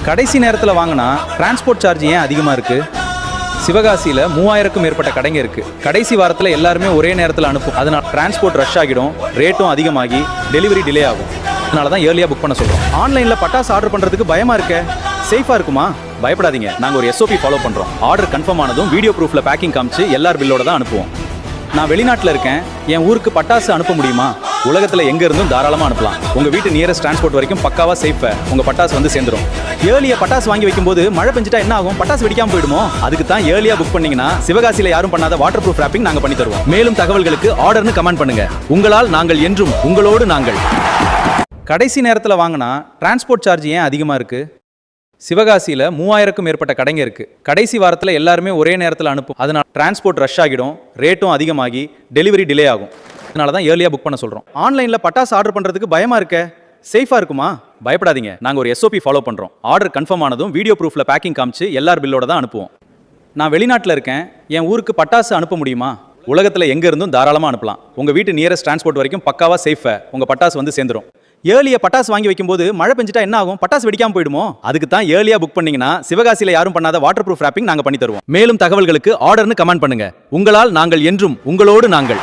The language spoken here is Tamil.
கடைசி நேரத்தில் வாங்கினா டிரான்ஸ்போர்ட் சார்ஜ் ஏன் அதிகமாக இருக்குது? சிவகாசியில் 3000க்கும் மேற்பட்ட கடைங்க இருக்குது. கடைசி வாரத்தில் எல்லாருமே ஒரே நேரத்தில் அனுப்பும். அதனால் டிரான்ஸ்போர்ட் ரஷ் ஆகிடும், ரேட்டும் அதிகமாகி டெலிவரி டிலே ஆகும். அதனால தான் ஏர்லியாக புக் பண்ண சொல்கிறோம். ஆன்லைனில் பட்டாசு ஆர்டர் பண்ணுறதுக்கு பயமாக இருக்கே, சேஃபாக இருக்குமா? பயப்படாதீங்க, நாங்கள் ஒரு SOP ஃபாலோ பண்ணுறோம். ஆர்டர் கன்ஃபார்ம் ஆனதும் வீடியோ ப்ரூஃபில் பேக்கிங் காமிச்சு எல்லார் பில்லோட தான் அனுப்புவோம். நான் வெளிநாட்டில் இருக்கேன், என் ஊருக்கு பட்டாசு அனுப்ப முடியுமா? உலகத்தில் எங்கே இருந்தும் தாராளமாக அனுப்பலாம். உங்கள் வீட்டு நியரஸ்ட் டிரான்ஸ்போர்ட் வரைக்கும் பக்காவாக சேஃபாக உங்கள் பட்டாசு வந்து சேர்ந்துடும். ஏர்லியாக பட்டாசு வாங்கி வைக்கும்போது மழை பெஞ்சிட்டா என்ன ஆகும்? பட்டாசு வெடிக்காமல் போயிடுமோ? அதுக்கு தான் ஏர்லியாக புக் பண்ணீங்கன்னா சிவகாசியில் யாரும் பண்ணாத வாட்டர் ப்ரூஃப் ராப்பிங் நாங்கள் பண்ணி தருவோம். மேலும் தகவல்களுக்கு ஆர்டர்னு கமெண்ட் பண்ணுங்க. உங்களால் நாங்கள் என்றும், உங்களோடு நாங்கள். கடைசி நேரத்தில் வாங்கினா டிரான்ஸ்போர்ட் சார்ஜ் ஏன் அதிகமாக இருக்குது? சிவகாசியில் 3000க்கும் மேற்பட்ட கடைங்க இருக்குது. கடைசி வாரத்தில் எல்லாருமே ஒரே நேரத்தில் அனுப்பும். அதனால் டிரான்ஸ்போர்ட் ரஷ் ஆகிடும், ரேட்டும் அதிகமாகி டெலிவரி டிலே ஆகும். அதனால தான் ஏர்லியாக புக் பண்ண சொல்கிறோம். ஆன்லைனில் பட்டாசு ஆர்டர் பண்ணுறதுக்கு பயமாக இருக்கே, சேஃபாக இருக்குமா? பயப்படாதீங்க, நாங்கள் ஒரு SOP ஃபாலோ பண்ணுறோம். ஆர்டர் கன்ஃபார்ம் ஆனதும் வீடியோ ப்ரூஃபில் பேக்கிங் காமிச்சு எல்லார் பில்லோட தான் அனுப்புவோம். நான் வெளிநாட்டில் இருக்கேன், என் ஊருக்கு பட்டாசு அனுப்ப முடியுமா? உலகத்தில் எங்கே இருந்தும் தாராளமாக அனுப்பலாம். உங்கள் வீட்டு நியரஸ்ட் டிரான்ஸ்போர்ட் வரைக்கும் பக்காவாக சேஃபாக உங்கள் பட்டாசு வந்து சேர்ந்துடும். ஏர்லியாக பட்டாசு வாங்கி வைக்கும்போது மழை பெஞ்சிட்டா என்ன ஆகும்? பட்டாசு வெடிக்காமல் போயிடுமோ? அதுக்கு தான் ஏர்லியாக புக் பண்ணீங்கன்னா சிவகாசியில் யாரும் பண்ணாத வாட்டர் ப்ரூஃப் ராப்பிங் நாங்கள் பண்ணி தருவோம். மேலும் தகவல்களுக்கு ஆர்டர்னு கமெண்ட் பண்ணுங்க. உங்களால் நாங்கள் என்றும், உங்களோடு நாங்கள்.